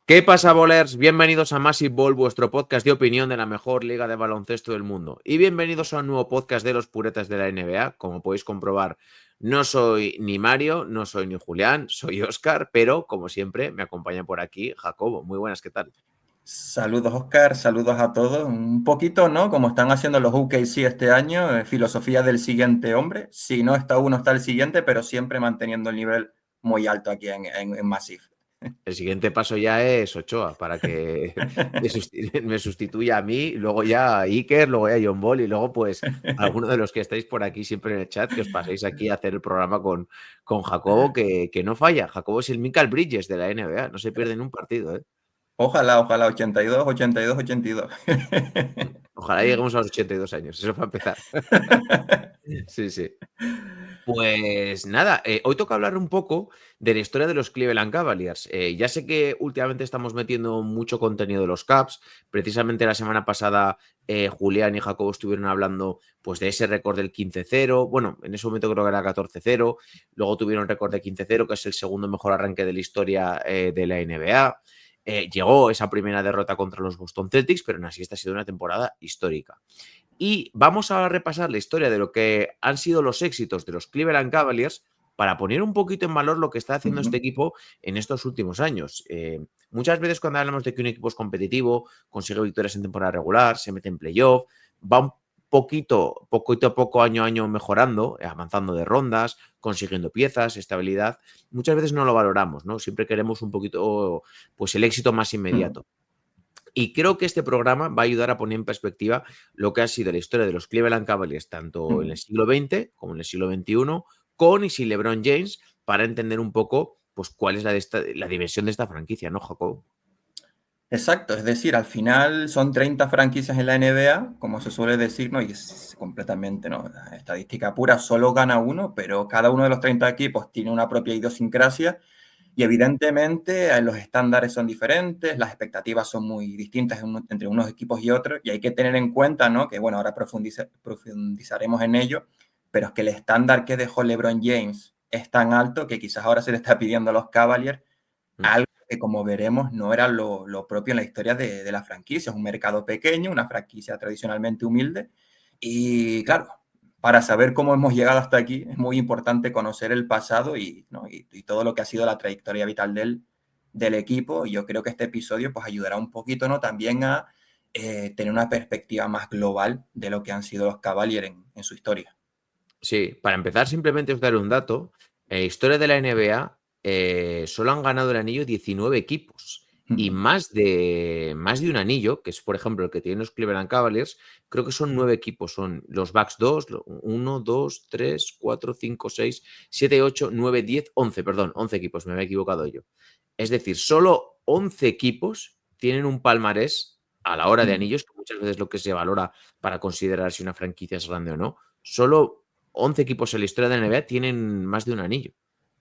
¿Qué pasa, bolers? Bienvenidos a Massive Ball, vuestro podcast de opinión de la mejor liga de baloncesto del mundo. Y bienvenidos a un nuevo podcast de los puretas de la NBA. Como podéis comprobar, no soy ni Mario, no soy ni Julián, soy Óscar, pero como siempre me acompaña por aquí Jacobo. Muy buenas, ¿qué tal? Saludos, Oscar, saludos a todos. Un poquito, ¿no? Como están haciendo los UKC este año, filosofía del siguiente hombre. Si no está uno, está el siguiente, pero siempre manteniendo el nivel muy alto aquí en Massive. El siguiente paso ya es Ochoa, para que me sustituya a mí, luego ya a Iker, luego ya a John Ball y luego pues alguno de los que estáis por aquí siempre en el chat, que os paséis aquí a hacer el programa con Jacobo, que no falla. Jacobo es el Michael Bridges de la NBA, no se pierde en un partido, ¿eh? Ojalá, 82, 82, 82. Ojalá lleguemos a los 82 años, eso para empezar. Sí, sí. Pues nada, hoy toca hablar un poco de la historia de los Cleveland Cavaliers. Ya sé que últimamente estamos metiendo mucho contenido de los Caps. Precisamente la semana pasada Julián y Jacobo estuvieron hablando pues, de ese récord del 15-0. Bueno, en ese momento creo que era 14-0. Luego tuvieron récord de 15-0, que es el segundo mejor arranque de la historia de la NBA. Llegó esa primera derrota contra los Boston Celtics, pero aún así esta ha sido una temporada histórica. Y vamos a repasar la historia de lo que han sido los éxitos de los Cleveland Cavaliers para poner un poquito en valor lo que está haciendo este equipo en estos últimos años. Muchas veces cuando hablamos de que un equipo es competitivo, consigue victorias en temporada regular, se mete en playoff, va un poquito a poco, año a año mejorando, avanzando de rondas, consiguiendo piezas, estabilidad. Muchas veces no lo valoramos, ¿no? Siempre queremos un poquito, pues el éxito más inmediato. Y creo que este programa va a ayudar a poner en perspectiva lo que ha sido la historia de los Cleveland Cavaliers, tanto en el siglo XX como en el siglo XXI, con y sin LeBron James, para entender un poco pues, cuál es la dimensión de esta franquicia, ¿no, Jacob? Exacto, es decir, al final son 30 franquicias en la NBA, como se suele decir, ¿no? Y es completamente, ¿no? Estadística pura, solo gana uno, pero cada uno de los 30 equipos tiene una propia idiosincrasia. Y evidentemente los estándares son diferentes, las expectativas son muy distintas entre unos equipos y otros, y hay que tener en cuenta, ¿no? Que bueno, ahora profundizaremos en ello, pero es que el estándar que dejó LeBron James es tan alto que quizás ahora se le está pidiendo a los Cavaliers algo que, como veremos, no era lo propio en la historia de la franquicia. Es un mercado pequeño, una franquicia tradicionalmente humilde, y claro, para saber cómo hemos llegado hasta aquí, es muy importante conocer el pasado ¿no? y todo lo que ha sido la trayectoria vital del equipo. Y yo creo que este episodio pues, ayudará un poquito, ¿no? También a tener una perspectiva más global de lo que han sido los Cavaliers en su historia. Sí, para empezar, simplemente os daré un dato. Historia de la NBA, solo han ganado el anillo 19 equipos. Y más de un anillo, que es por ejemplo el que tienen los Cleveland Cavaliers, creo que son 9 equipos. Son los Bucks 2, 1, 2, 3, 4, 5, 6, 7, 8, 9, 10, 11, perdón, 11 equipos, me había equivocado yo. Es decir, solo 11 equipos tienen un palmarés a la hora de anillos, que muchas veces es lo que se valora para considerar si una franquicia es grande o no. Solo 11 equipos en la historia de la NBA tienen más de un anillo.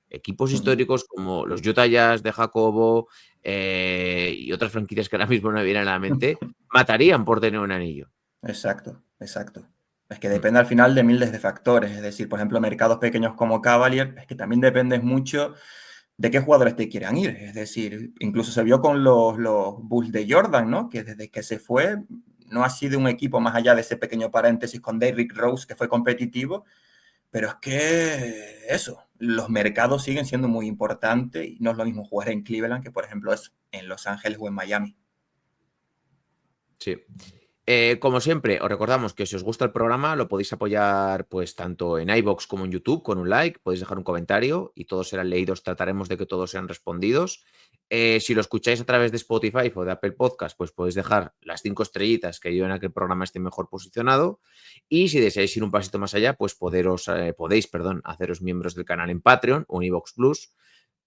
Equipos históricos como los Utah Jazz de Jacobo y otras franquicias que ahora mismo no me vienen a la mente, matarían por tener un anillo. Exacto, exacto. Es que depende al final de miles de factores. Es decir, por ejemplo, mercados pequeños como Cavalier, es que también depende mucho de qué jugadores te quieran ir. Es decir, incluso se vio con los Bulls de Jordan, ¿no? Que desde que se fue no ha sido un equipo más allá de ese pequeño paréntesis con Derrick Rose, que fue competitivo. Pero es que eso, los mercados siguen siendo muy importantes y no es lo mismo jugar en Cleveland que, por ejemplo, eso, en Los Ángeles o en Miami. Sí. Como siempre, os recordamos que si os gusta el programa lo podéis apoyar pues tanto en iVoox como en YouTube con un like, podéis dejar un comentario y todos serán leídos, trataremos de que todos sean respondidos. Si lo escucháis a través de Spotify o de Apple Podcast, pues podéis dejar las 5 estrellitas que ayuden a que el programa esté mejor posicionado. Y si deseáis ir un pasito más allá, pues podéis haceros miembros del canal en Patreon o en iVoox Plus.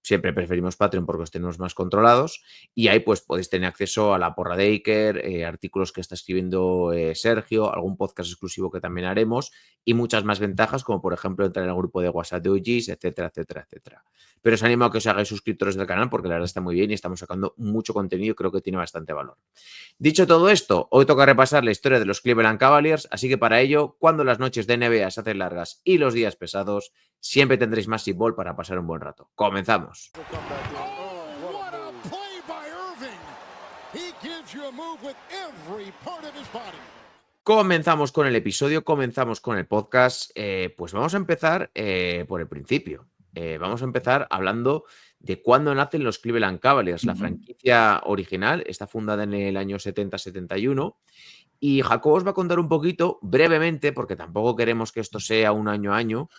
Siempre preferimos Patreon porque los tenemos más controlados y ahí pues podéis tener acceso a la porra de Iker, artículos que está escribiendo Sergio, algún podcast exclusivo que también haremos y muchas más ventajas como por ejemplo entrar en el grupo de WhatsApp de OGs, etcétera, etcétera, etcétera. Pero os animo a que os hagáis suscriptores del canal porque la verdad está muy bien y estamos sacando mucho contenido y creo que tiene bastante valor. Dicho todo esto, hoy toca repasar la historia de los Cleveland Cavaliers, así que para ello, cuando las noches de NBA se hacen largas y los días pesados, siempre tendréis Massive Ball para pasar un buen rato. ¡Comenzamos! Oh, what a play by Irving. Comenzamos con el episodio, comenzamos con el podcast. Pues vamos a empezar por el principio. Vamos a empezar hablando de cuándo nacen los Cleveland Cavaliers. La franquicia original está fundada en el año 70-71 y Jacob os va a contar un poquito, brevemente, porque tampoco queremos que esto sea un año a año,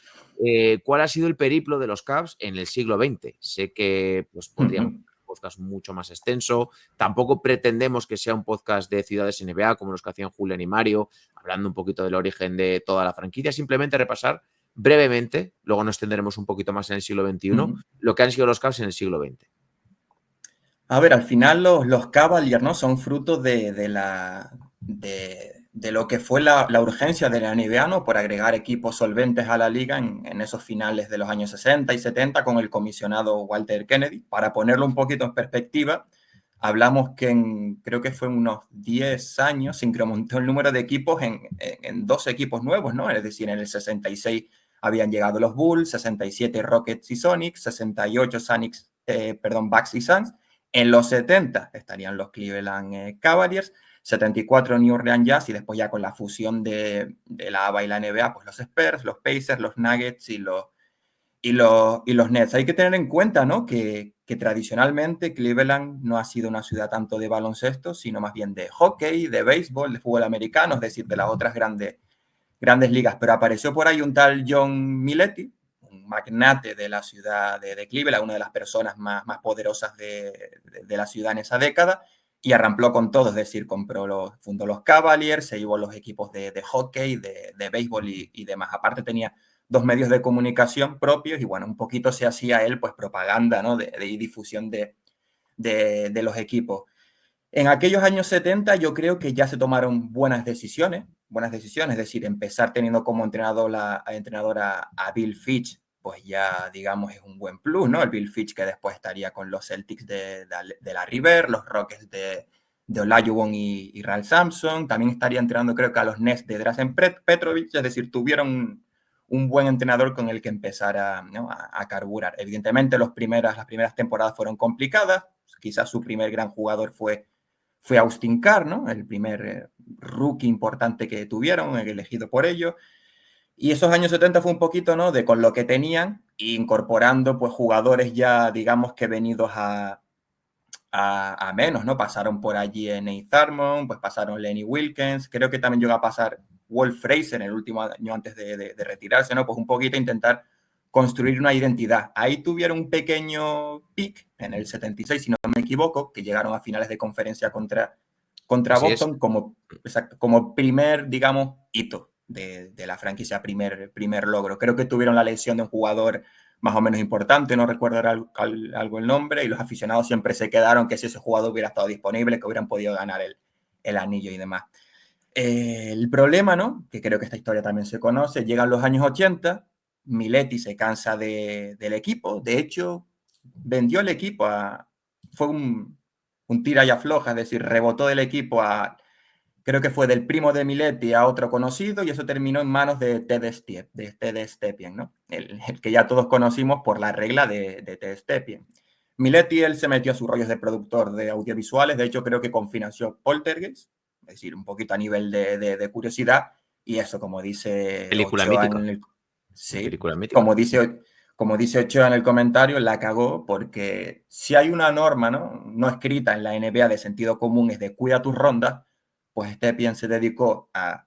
cuál ha sido el periplo de los Cavs en el siglo XX. Sé que pues, podríamos hacer un podcast mucho más extenso. Tampoco pretendemos que sea un podcast de ciudades NBA como los que hacían Julián y Mario, hablando un poquito del origen de toda la franquicia. Simplemente repasar brevemente, luego nos extenderemos un poquito más en el siglo XXI, lo que han sido los Cavs en el siglo XX. A ver, al final los Cavaliers, ¿no? Son frutos de lo que fue la urgencia de la NBA, ¿no? Por agregar equipos solventes a la liga en esos finales de los años 60 y 70 con el comisionado Walter Kennedy. Para ponerlo un poquito en perspectiva, hablamos que creo que fue unos 10 años se incrementó el número de equipos en 12 equipos nuevos, ¿no? Es decir, en el 66 habían llegado los Bulls, 67 Rockets y Sonics, 68 Bucks y Suns. En los 70 estarían los Cleveland Cavaliers, 74 New Orleans Jazz y después ya con la fusión de la ABA y la NBA, pues los Spurs, los Pacers, los Nuggets y los Nets. Hay que tener en cuenta, ¿no? que tradicionalmente Cleveland no ha sido una ciudad tanto de baloncesto, sino más bien de hockey, de béisbol, de fútbol americano, es decir, de las otras grandes ligas. Pero apareció por ahí un tal John Miletti, un magnate de la ciudad de Cleveland, una de las personas más poderosas de la ciudad en esa década, y arrampló con todo, es decir, fundó los Cavaliers, se llevó los equipos de hockey, de béisbol y demás. Aparte tenía 2 medios de comunicación propios y bueno, un poquito se hacía él pues propaganda, ¿no? de difusión de los equipos. En aquellos años 70 yo creo que ya se tomaron buenas decisiones, es decir, empezar teniendo como entrenador a Bill Fitch, pues ya digamos es un buen plus, ¿no? El Bill Fitch que después estaría con los Celtics de Larry Bird, los Rockets de Olajuwon y Ralph Sampson, también estaría entrenando creo que a los Nets de Drazen Petrovic, es decir, tuvieron un buen entrenador con el que empezar, ¿no? a carburar. Evidentemente las primeras temporadas fueron complicadas, quizás su primer gran jugador fue Austin Carr, ¿no? El primer rookie importante que tuvieron, elegido por ellos. Y esos años 70 fue un poquito, ¿no? De con lo que tenían, incorporando pues jugadores ya, digamos que venidos a menos, ¿no? Pasaron por allí en Nate Thurmond, pues pasaron Lenny Wilkens, creo que también llegó a pasar Walt Frazier en el último año antes de retirarse, ¿no? Pues un poquito intentar construir una identidad. Ahí tuvieron un pequeño pick en el 76, si no me equivoco, que llegaron a finales de conferencia contra Boston como primer, digamos, hito de la franquicia, primer logro. Creo que tuvieron la lesión de un jugador más o menos importante, no recuerdo algo el nombre, y los aficionados siempre se quedaron que si ese jugador hubiera estado disponible, que hubieran podido ganar el anillo y demás. El problema, ¿no? Que creo que esta historia también se conoce, llegan los años 80, Miletti se cansa del equipo, de hecho, vendió el equipo fue un tira y afloja, es decir, rebotó del equipo creo que fue del primo de Miletti a otro conocido, y eso terminó en manos de Ted Stepien, ¿no? El que ya todos conocimos por la regla de Ted Stepien. Miletti, él se metió a sus rollos de productor de audiovisuales, de hecho creo que financió Poltergeist, es decir, un poquito a nivel de curiosidad, y eso, como dice Película Ochoa mítica. Sí, Película mítica. como dice Ochoa en el comentario, la cagó porque si hay una norma, no escrita en la NBA de sentido común, es de cuida tus rondas, pues Stepien se dedicó a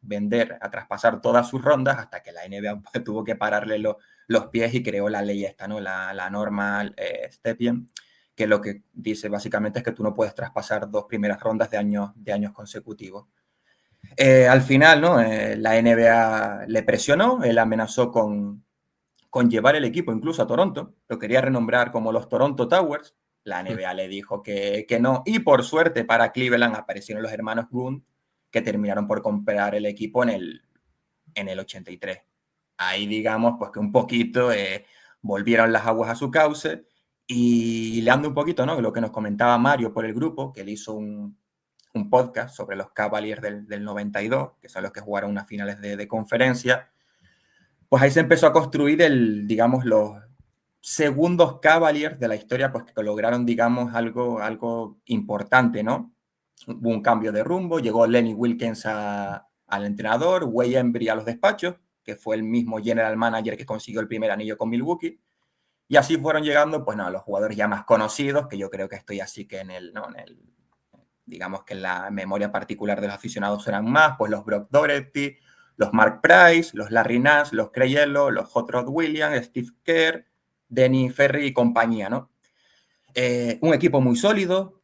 traspasar todas sus rondas hasta que la NBA tuvo que pararle los pies y creó la ley esta, ¿no? La norma Stepien, que lo que dice básicamente es que tú no puedes traspasar 2 primeras rondas de años consecutivos. Al final, ¿no? La NBA le presionó, él amenazó con llevar el equipo incluso a Toronto, lo quería renombrar como los Toronto Towers, la NBA le dijo que no, y por suerte para Cleveland aparecieron los hermanos Boone, que terminaron por comprar el equipo en el 83. Ahí digamos pues que un poquito volvieron las aguas a su cauce, y le ando un poquito, ¿no? Lo que nos comentaba Mario por el grupo, que él hizo un podcast sobre los Cavaliers del 92, que son los que jugaron unas finales de conferencia. Pues ahí se empezó a construir digamos, los segundos Cavaliers de la historia, pues que lograron, digamos, algo importante, ¿no? hubo un cambio de rumbo, llegó Lenny Wilkens al entrenador, Wade Embry a los despachos, que fue el mismo general manager que consiguió el primer anillo con Milwaukee, y así fueron llegando, pues, no, los jugadores ya más conocidos, que yo creo que estoy así que digamos que en la memoria particular de los aficionados eran más, pues los Brock Doherty, los Mark Price, los Larry Nance, los Creyello, los Hot Rod Williams, Steve Kerr, Denny Ferry y compañía, ¿no? Un equipo muy sólido,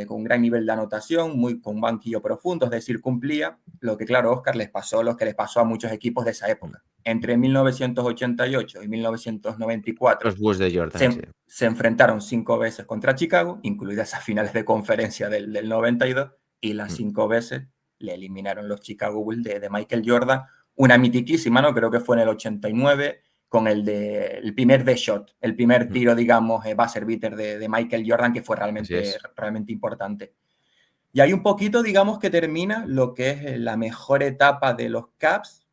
con un gran nivel de anotación, con un banquillo profundo, es decir, cumplía lo que, claro, Oscar, les pasó lo que les pasó a muchos equipos de esa época. Entre 1988 y 1994 Los Bulls de Jordan, sí. se enfrentaron 5 veces contra Chicago, incluidas esas finales de conferencia del 92, y las 5 veces le eliminaron los Chicago Bulls de Michael Jordan. Una mitiquísima, ¿no? Creo que fue en el 89, con el primer D-shot, el primer tiro, digamos, buzzer beater de Michael Jordan, que fue realmente importante. Y hay un poquito, digamos, que termina lo que es la mejor etapa de los Cavs,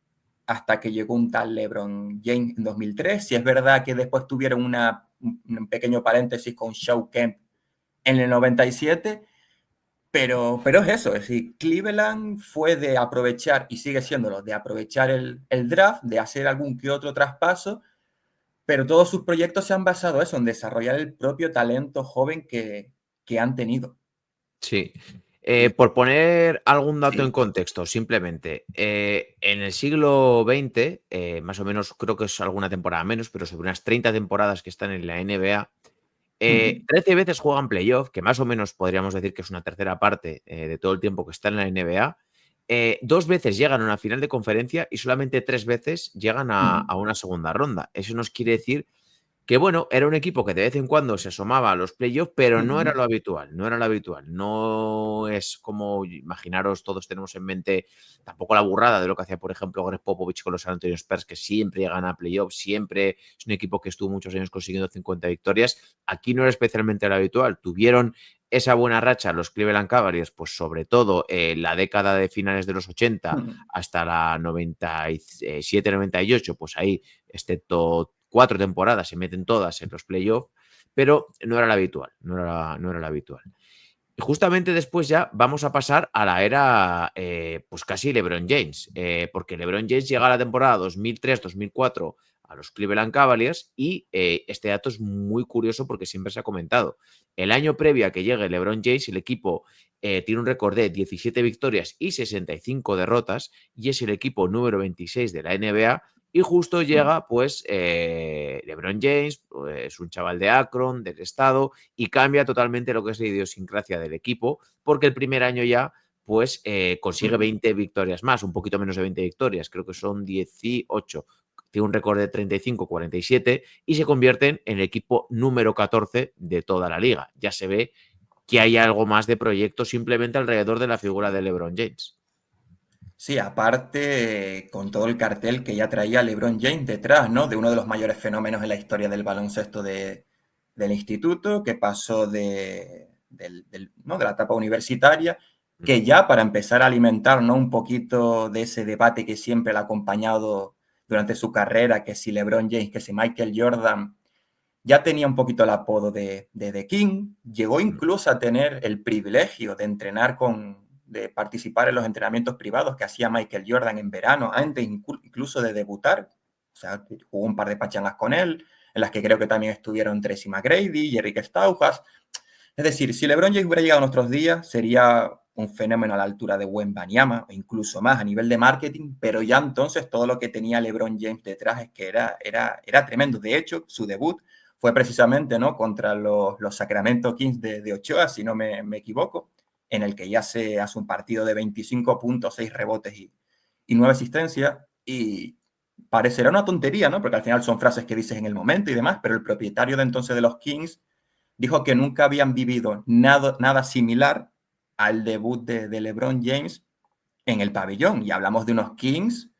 hasta que llegó un tal LeBron James en 2003. Si es verdad que después tuvieron un pequeño paréntesis con Shawn Kemp en el 97, pero es eso, es decir, Cleveland fue de aprovechar, y sigue siéndolo, de aprovechar el draft, de hacer algún que otro traspaso, pero todos sus proyectos se han basado eso, en desarrollar el propio talento joven que han tenido. Sí. Por poner algún dato en Sí. contexto, simplemente, en el siglo XX, más o menos, creo que es alguna temporada menos, pero sobre unas 30 temporadas que están en la NBA, 13 veces juegan playoff, que más o menos podríamos decir que es una tercera parte de todo el tiempo que está en la NBA. 2 veces llegan a una final de conferencia y solamente 3 veces llegan a una segunda ronda. Eso nos quiere decir que, bueno, era un equipo que de vez en cuando se asomaba a los playoffs, pero no era lo habitual, no era lo habitual. No es como, imaginaros, todos tenemos en mente tampoco la burrada de lo que hacía, por ejemplo, Greg Popovich con los San Antonio Spurs, que siempre llegan a playoffs, siempre es un equipo que estuvo muchos años consiguiendo 50 victorias. Aquí no era especialmente lo habitual. Tuvieron esa buena racha los Cleveland Cavaliers, pues sobre todo la década de finales de los 80 hasta la 97-98, pues ahí, excepto 4 temporadas, se meten todas en los playoffs, pero no era lo habitual, no era lo habitual. Y justamente después ya vamos a pasar a la era, pues casi LeBron James, porque LeBron James llega a la temporada 2003-2004 a los Cleveland Cavaliers y este dato es muy curioso porque siempre se ha comentado. El año previo a que llegue LeBron James, el equipo tiene un récord de 17 victorias y 65 derrotas y es el equipo número 26 de la NBA. Y justo llega, pues, LeBron James, pues, un chaval de Akron, del estado, y cambia totalmente lo que es la idiosincrasia del equipo, porque el primer año ya, pues, consigue 20 victorias más, un poquito menos de 20 victorias, creo que son 18. Tiene un récord de 35-47 y se convierten en el equipo número 14 de toda la liga. Ya se ve que hay algo más de proyecto simplemente alrededor de la figura de LeBron James. Sí, aparte, con todo el cartel que ya traía LeBron James detrás, ¿no? De uno de los mayores fenómenos en la historia del baloncesto del instituto, que pasó ¿no? de la etapa universitaria, que ya para empezar a alimentar, ¿no? Un poquito de ese debate que siempre le ha acompañado durante su carrera, que si LeBron James, que si Michael Jordan, ya tenía un poquito el apodo de The King, llegó incluso a tener el privilegio de entrenar de participar en los entrenamientos privados que hacía Michael Jordan en verano, antes incluso de debutar. O sea, jugó un par de pachangas con él, en las que creo que también estuvieron Tracy McGrady y Eric Staujas. Es decir, si LeBron James hubiera llegado a nuestros días, sería un fenómeno a la altura de Wembanyama, o incluso más a nivel de marketing, pero ya entonces todo lo que tenía LeBron James detrás es que era tremendo. De hecho, su debut fue precisamente, ¿no? Contra los Sacramento Kings de Ochoa, si no me equivoco, en el que ya se hace un partido de 25 puntos, 6 rebotes y 9 asistencias. Y parecerá una tontería, ¿no? Porque al final son frases que dices en el momento y demás, pero el propietario de entonces de los Kings dijo que nunca habían vivido nada similar al debut de LeBron James en el pabellón. Y hablamos de unos Kings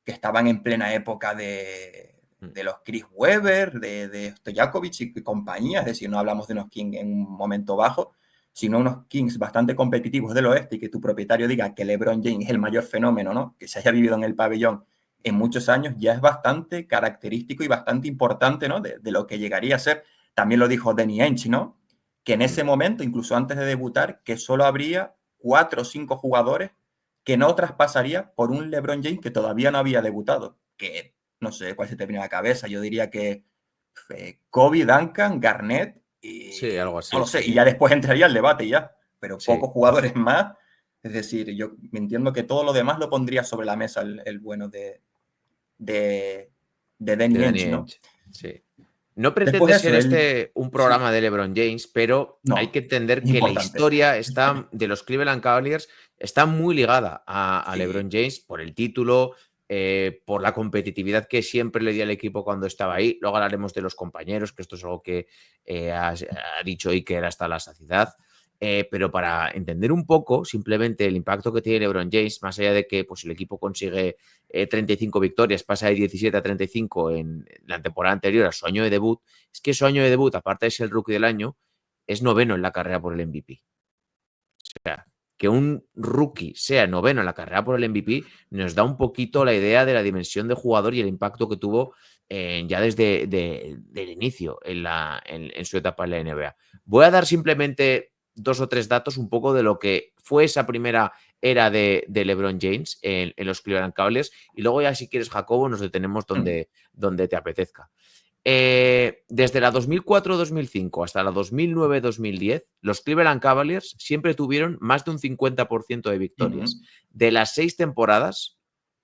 que estaban en plena época de los Chris Webber, de Stojakovic y compañía. Es decir, no hablamos de unos Kings en un momento bajo, sino unos Kings bastante competitivos del oeste, y que tu propietario diga que LeBron James es el mayor fenómeno, ¿no?, que se haya vivido en el pabellón en muchos años, ya es bastante característico y bastante importante, ¿no?, de lo que llegaría a ser. También lo dijo Danny Ainge, ¿no?, que en ese momento, incluso antes de debutar, que solo habría 4 o 5 jugadores que no traspasaría por un LeBron James que todavía no había debutado. Que no sé cuál se te viene a la cabeza. Yo diría que Kobe, Duncan, Garnett Sí, algo y no así, lo sé. sí. Y ya después entraría el debate ya. Pero Sí. pocos jugadores más. Es decir, yo me entiendo que todo lo demás lo pondría sobre la mesa el bueno de Danny Ainge, ¿no? Sí. No Después pretende de ser eso, él... este un Sí, programa de LeBron James, pero hay que no, entender es que la importante. historia está, de los Cleveland Cavaliers está muy ligada a Sí. LeBron James por el título, por la competitividad que siempre le dio al equipo cuando estaba ahí. Luego hablaremos de los compañeros, que esto es algo que ha dicho Iker hasta la saciedad. Pero para entender un poco simplemente el impacto que tiene LeBron James, más allá de que pues, el equipo consigue 35 victorias, pasa de 17 a 35 en la temporada anterior a su año de debut, es que su año de debut, aparte de ser el rookie del año, es noveno en la carrera por el MVP. O sea, que un rookie sea noveno en la carrera por el MVP nos da un poquito la idea de la dimensión de jugador y el impacto que tuvo ya desde el inicio en su etapa en la NBA. Voy a dar simplemente 2 o 3 datos un poco de lo que fue esa primera era de LeBron James en los Cleveland Cavaliers y luego ya si quieres, Jacobo, nos detenemos donde te apetezca. Desde la 2004-2005 hasta la 2009-2010, los Cleveland Cavaliers siempre tuvieron más de un 50% de victorias. De las 6 temporadas,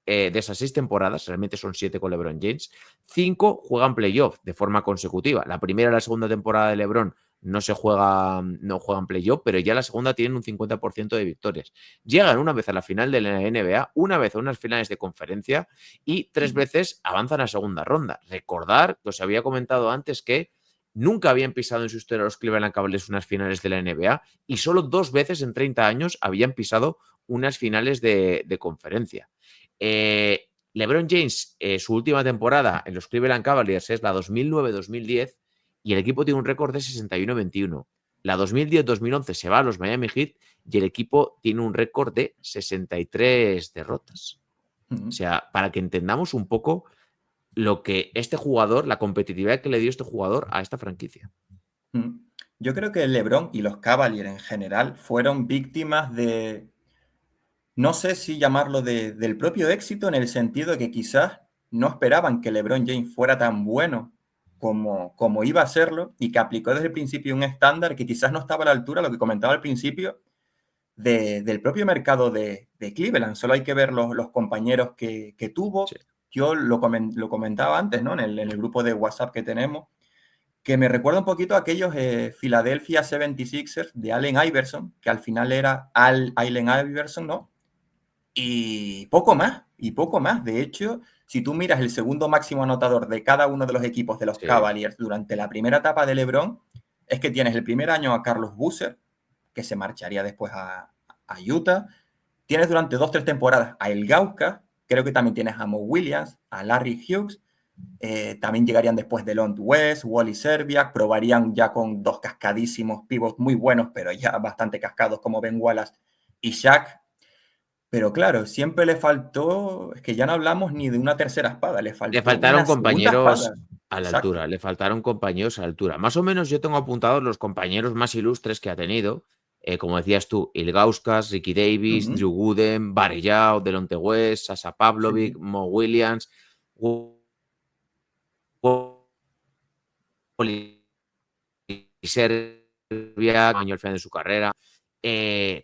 de esas 6 temporadas, realmente son 7 con LeBron James, 5 juegan playoff de forma consecutiva. La primera y la segunda temporada de LeBron no juegan playoff, pero ya la segunda tienen un 50% de victorias. Llegan una vez a la final de la NBA, una vez a unas finales de conferencia y 3 veces avanzan a segunda ronda. Recordar que os había comentado antes que nunca habían pisado en su historia los Cleveland Cavaliers unas finales de la NBA y solo 2 veces en 30 años habían pisado unas finales de conferencia. LeBron James, su última temporada en los Cleveland Cavaliers es la 2009-2010 y el equipo tiene un récord de 61-21. La 2010-2011 se va a los Miami Heat y el equipo tiene un récord de 63 derrotas. O sea, para que entendamos un poco lo que este jugador, la competitividad que le dio este jugador a esta franquicia. Yo creo que LeBron y los Cavaliers en general fueron víctimas de, no sé si llamarlo del propio éxito, en el sentido de que quizás no esperaban que LeBron James fuera tan bueno como iba a serlo y que aplicó desde el principio un estándar que quizás no estaba a la altura, lo que comentaba al principio, del propio mercado de Cleveland. Solo hay que ver los compañeros que tuvo. Sí. Yo lo comentaba antes, ¿no? En el grupo de WhatsApp que tenemos, que me recuerda un poquito a aquellos Philadelphia 76ers de Allen Iverson, que al final era Allen Iverson, ¿no? Y poco más, y poco más. De hecho, si tú miras el segundo máximo anotador de cada uno de los equipos de los Sí. Cavaliers durante la primera etapa de LeBron, es que tienes el primer año a Carlos Boozer, que se marcharía después a Utah. Tienes durante 2 o 3 temporadas a El Gauca, creo que también tienes a Mo Williams, a Larry Hughes. También llegarían después Delonte West, Wally Serviak, probarían ya con 2 cascadísimos pivots muy buenos, pero ya bastante cascados como Ben Wallace y Shaq. Pero claro, siempre le faltó, es que ya no hablamos ni de una tercera espada, le Le faltó faltaron una segunda compañeros espada. a la Exacto. altura, le faltaron compañeros a la altura. Más o menos yo tengo apuntados los compañeros más ilustres que ha tenido, como decías tú, Ilgauskas, Ricky Davis, Drew Gooden, Barry Yao, Delonte West, Sasha Pavlovic, Sí. Mo Williams, Serbia, año al final de su carrera.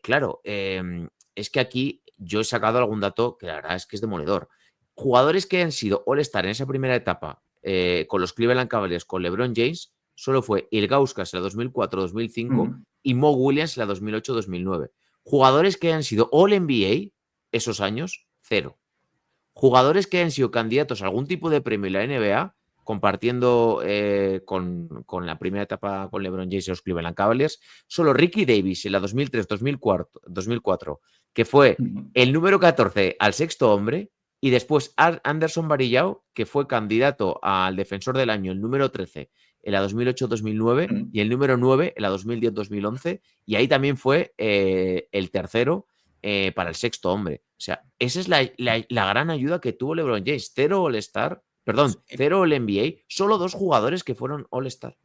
Claro, es que aquí yo he sacado algún dato que la verdad es que es demoledor. Jugadores que han sido All-Star en esa primera etapa con los Cleveland Cavaliers, con LeBron James, solo fue Ilgauskas en la 2004-2005 y Mo Williams en la 2008-2009. Jugadores que han sido All-NBA esos años, cero. Jugadores que han sido candidatos a algún tipo de premio en la NBA, compartiendo con la primera etapa con LeBron James y los Cleveland Cavaliers, solo Ricky Davis en la 2003-2004, que fue el número 14 al sexto hombre, y después Anderson Varillao, que fue candidato al defensor del año, el número 13 en la 2008-2009 y el número 9 en la 2010-2011, y ahí también fue el tercero para el sexto hombre. O sea, esa es la gran ayuda que tuvo LeBron James. Cero All-Star, perdón, cero All-NBA, solo 2 jugadores que fueron All-Star.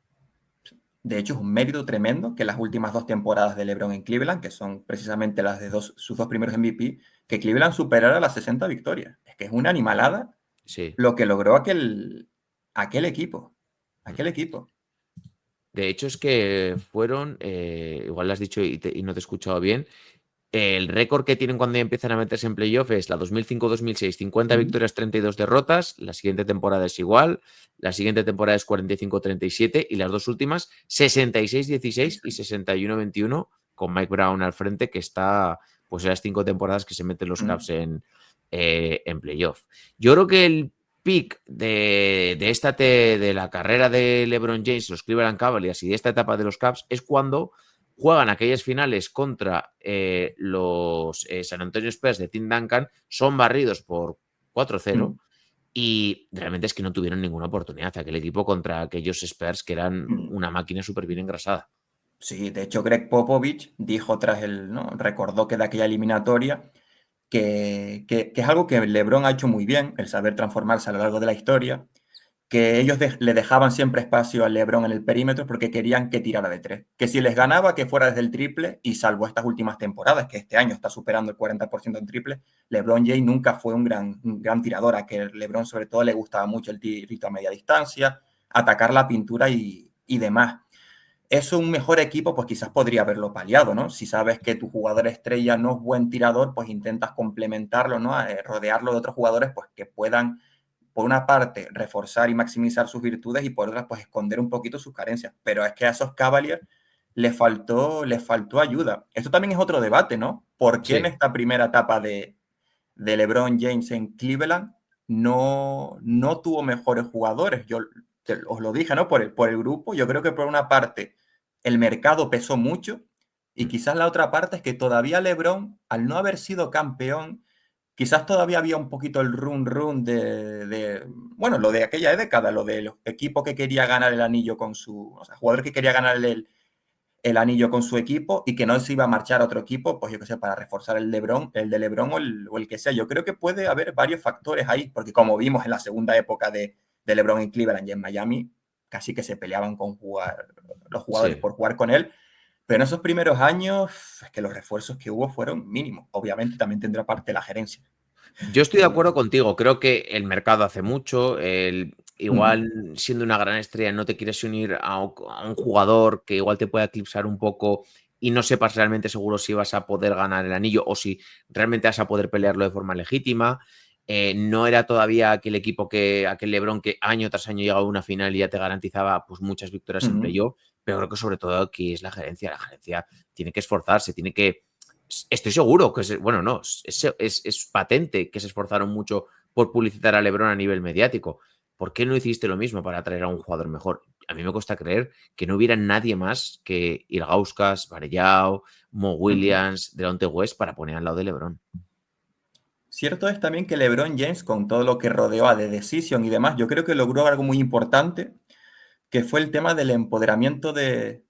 De hecho, es un mérito tremendo que las últimas 2 temporadas de LeBron en Cleveland, que son precisamente las de sus 2 primeros MVP, que Cleveland superara las 60 victorias. Es que es una animalada Sí. lo que logró aquel equipo. Aquel equipo. De hecho, es que fueron, igual lo has dicho y no te he escuchado bien, el récord que tienen cuando empiezan a meterse en playoff es la 2005-2006, 50 Ujú. victorias, 32 derrotas. La siguiente temporada es igual. La siguiente temporada es 45-37 y las dos últimas 66-16 y 61-21 con Mike Brown al frente, que está pues en las 5 temporadas que se meten los Cavs en playoff. Yo creo que el pick de la carrera de LeBron James, los Cleveland Cavaliers y de esta etapa de los Cavs es cuando juegan aquellas finales contra los San Antonio Spurs de Tim Duncan, son barridos por 4-0 y realmente es que no tuvieron ninguna oportunidad aquel equipo contra aquellos Spurs que eran una máquina súper bien engrasada. Sí, de hecho Greg Popovich dijo ¿no? Recordó que de aquella eliminatoria que es algo que LeBron ha hecho muy bien, el saber transformarse a lo largo de la historia, que ellos le dejaban siempre espacio a LeBron en el perímetro porque querían que tirara de tres. Que si les ganaba, que fuera desde el triple, y salvo estas últimas temporadas, que este año está superando el 40% en triple, LeBron James nunca fue un gran tirador, a que LeBron sobre todo le gustaba mucho el tirito a media distancia, atacar la pintura y demás. Eso un mejor equipo, pues quizás podría haberlo paliado, ¿no? Si sabes que tu jugador estrella no es buen tirador, pues intentas complementarlo, ¿no? Rodearlo de otros jugadores, pues que puedan por una parte, reforzar y maximizar sus virtudes y por otra, pues esconder un poquito sus carencias. Pero es que a esos Cavaliers les faltó ayuda. Esto también es otro debate, ¿no? ¿Por qué en Sí, esta primera etapa de LeBron James en Cleveland no tuvo mejores jugadores? Yo os lo dije, ¿no? Por el grupo. Yo creo que por una parte el mercado pesó mucho y quizás la otra parte es que todavía LeBron, al no haber sido campeón, quizás todavía había un poquito el run bueno, lo de aquella década, lo de los equipos que quería ganar el anillo o sea, jugadores que quería ganar el anillo con su equipo y que no se iba a marchar a otro equipo, pues yo qué sé, para reforzar el de LeBron o el que sea. Yo creo que puede haber varios factores ahí, porque como vimos en la segunda época de LeBron en Cleveland y en Miami, casi que se peleaban los jugadores sí. por jugar con él. Pero en esos primeros años, es que los refuerzos que hubo fueron mínimos. Obviamente también tendrá parte la gerencia. Yo estoy de acuerdo contigo. Creo que el mercado hace mucho. Mm, Igual, siendo una gran estrella, no te quieres unir a un jugador que igual te pueda eclipsar un poco y no sepas realmente seguro si vas a poder ganar el anillo o si realmente vas a poder pelearlo de forma legítima. No era todavía aquel LeBron que año tras año llegaba a una final y ya te garantizaba pues, muchas victorias en mm. playoff, pero creo que sobre todo aquí es la gerencia. La gerencia tiene que esforzarse, tiene que estoy seguro que bueno, no, es patente que se esforzaron mucho por publicitar a LeBron a nivel mediático. ¿Por qué no hiciste lo mismo para traer a un jugador mejor? A mí me cuesta creer que no hubiera nadie más que Ilgauskas, Varellao, Mo Ujú. Williams, Delonte West para poner al lado de LeBron. Cierto es también que LeBron James, con todo lo que rodeó a The Decision y demás, yo creo que logró algo muy importante, que fue el tema del empoderamiento del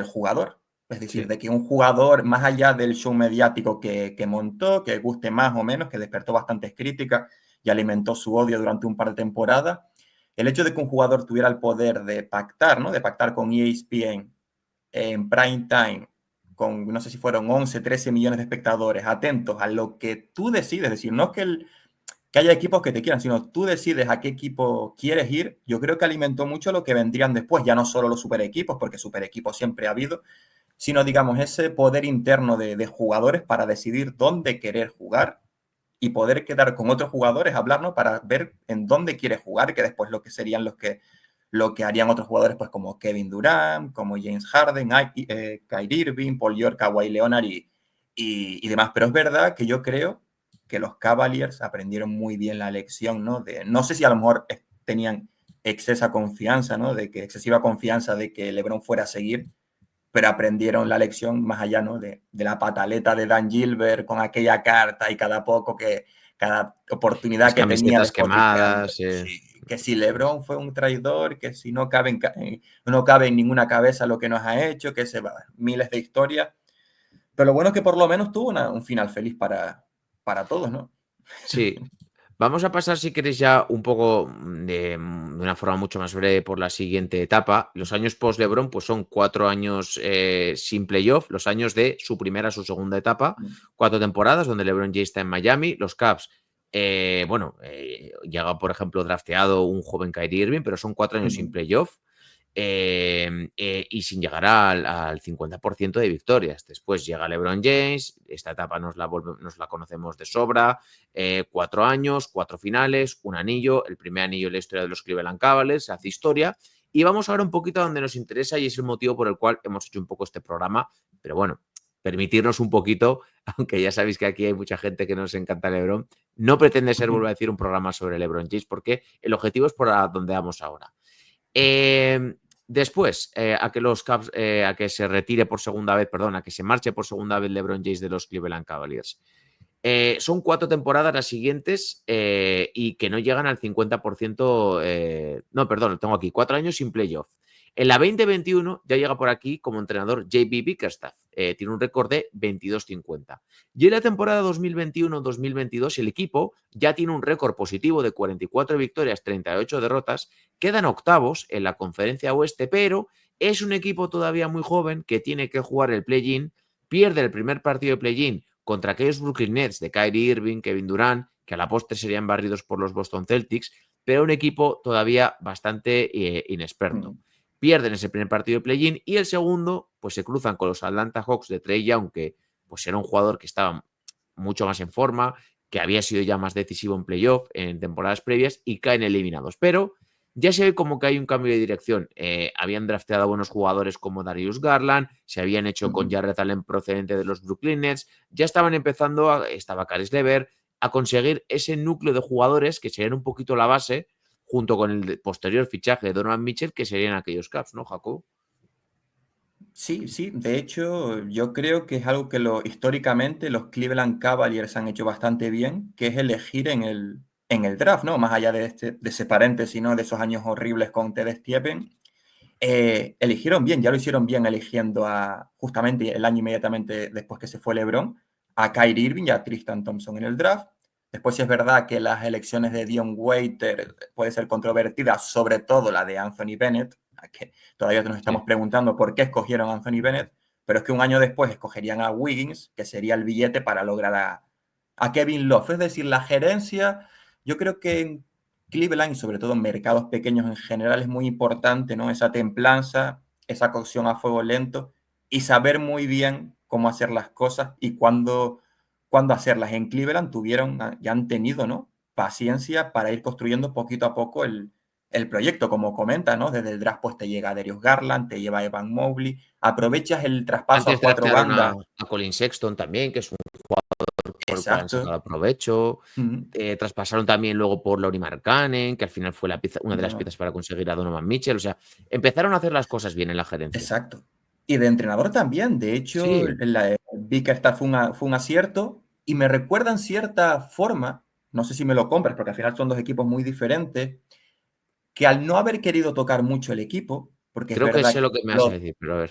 jugador. Es decir, Sí. de que un jugador, más allá del show mediático que montó, que guste más o menos, que despertó bastantes críticas y alimentó su odio durante un par de temporadas, el hecho de que un jugador tuviera el poder de pactar, ¿no? De pactar con ESPN en prime time, con no sé si fueron 11, 13 millones de espectadores atentos a lo que tú decides, es decir, no es que haya equipos que te quieran, sino tú decides a qué equipo quieres ir. Yo creo que alimentó mucho lo que vendrían después, ya no solo los super equipos, porque super equipos siempre ha habido, sino, digamos, ese poder interno de jugadores para decidir dónde querer jugar y poder quedar con otros jugadores, hablarnos para ver en dónde quiere jugar, que después lo que serían lo que harían otros jugadores, pues como Kevin Durant, como James Harden, Kyrie Irving, Paul George, Kawhi Leonard y demás. Pero es verdad que yo creo que los Cavaliers aprendieron muy bien la lección, ¿no? No sé si a lo mejor tenían excesiva confianza de que LeBron fuera a seguir, pero aprendieron la lección más allá, ¿no? De la pataleta de Dan Gilbert con aquella carta y cada oportunidad Las que tenía camisetas despotriqueando. quemadas. Sí, que si LeBron fue un traidor, que si no cabe en ninguna cabeza lo que nos ha hecho, que se va, miles de historias. Pero lo bueno es que por lo menos tuvo un final feliz para todos, ¿no? Sí. Vamos a pasar, si queréis, ya un poco de una forma mucho más breve por la siguiente etapa. Los años post-LeBron pues son 4 años sin playoff, los años de su primera a su segunda etapa, 4 temporadas donde LeBron James está en Miami, los Cavs. Llega, por ejemplo, drafteado un joven Kyrie Irving, pero son 4 años sin playoff. Y sin llegar al 50% de victorias. Después llega LeBron James, esta etapa nos la conocemos de sobra, 4 años, 4 finales, un anillo, el primer anillo en la historia de los Cleveland Cavaliers, hace historia. Y vamos ahora un poquito a donde nos interesa y es el motivo por el cual hemos hecho un poco este programa, pero bueno, permitirnos un poquito, aunque ya sabéis que aquí hay mucha gente que nos encanta LeBron, no pretende ser, vuelvo a decir, un programa sobre LeBron James, porque el objetivo es por a donde vamos ahora. Después, a que los Cavs, a que se retire por segunda vez, perdón, a que se marche por segunda vez LeBron James de los Cleveland Cavaliers. Son 4 temporadas las siguientes y que no llegan al 50%. No, perdón, lo tengo aquí. 4 años sin playoff. En la 2021 ya llega por aquí como entrenador J.B. Bickerstaff. Tiene un récord de 22-50. Y en la temporada 2021-2022 el equipo ya tiene un récord positivo de 44 victorias, 38 derrotas. Quedan octavos en la conferencia oeste, pero es un equipo todavía muy joven que tiene que jugar el play-in. Pierde el primer partido de play-in contra aquellos Brooklyn Nets de Kyrie Irving, Kevin Durant, que a la postre serían barridos por los Boston Celtics, pero un equipo todavía bastante inexperto. Pierden ese primer partido de play-in y el segundo, pues se cruzan con los Atlanta Hawks de Trae Young, que pues era un jugador que estaba mucho más en forma, que había sido ya más decisivo en playoff en temporadas previas y caen eliminados. Pero ya se ve como que hay un cambio de dirección. Habían drafteado a buenos jugadores como Darius Garland, se habían hecho con Jarrett Allen procedente de los Brooklyn Nets, ya estaban empezando, estaba Caris LeVert, a conseguir ese núcleo de jugadores que serían un poquito la base, junto con el posterior fichaje de Donovan Mitchell, que serían aquellos Cavs, ¿no, Jacob? Sí, sí, de hecho, yo creo que es algo que históricamente los Cleveland Cavaliers han hecho bastante bien, que es elegir en el draft, ¿no? Más allá de ese paréntesis, ¿no? De esos años horribles con Ted Stiepen, eligieron bien, ya lo hicieron bien eligiendo justamente el año inmediatamente después que se fue LeBron, a Kyrie Irving y a Tristan Thompson en el draft. Después sí es verdad que las elecciones de Dion Waiter puede ser controvertidas, sobre todo la de Anthony Bennett, que todavía nos estamos preguntando por qué escogieron a Anthony Bennett, pero es que un año después escogerían a Wiggins, que sería el billete para lograr a Kevin Love. Es decir, la gerencia, yo creo que en Cleveland y sobre todo en mercados pequeños en general es muy importante, ¿no? Esa templanza, esa cocción a fuego lento y saber muy bien cómo hacer las cosas y cuándo hacerlas. En Cleveland ya han tenido, ¿no? Paciencia para ir construyendo poquito a poco el proyecto, como comenta, ¿no? Desde el draft pues te llega Darius Garland, te lleva Evan Mobley, aprovechas el traspaso a Antes 4 draftearon bandas. a Colin Sexton también, que es un por el cual han Exacto. sacado provecho. Mm, Traspasaron también luego por Lauri Markkanen, que al final fue una de las no, piezas para conseguir a Donovan Mitchell. O sea, empezaron a hacer las cosas bien en la gerencia. exacto. Y de entrenador también. De hecho, Sí, la Bickerstaff fue un acierto y me recuerda en cierta forma, no sé si me lo compras, porque al final son dos equipos muy diferentes, que al no haber querido tocar mucho el equipo, porque es creo que verdad sé lo que me vas a decir, pero a ver.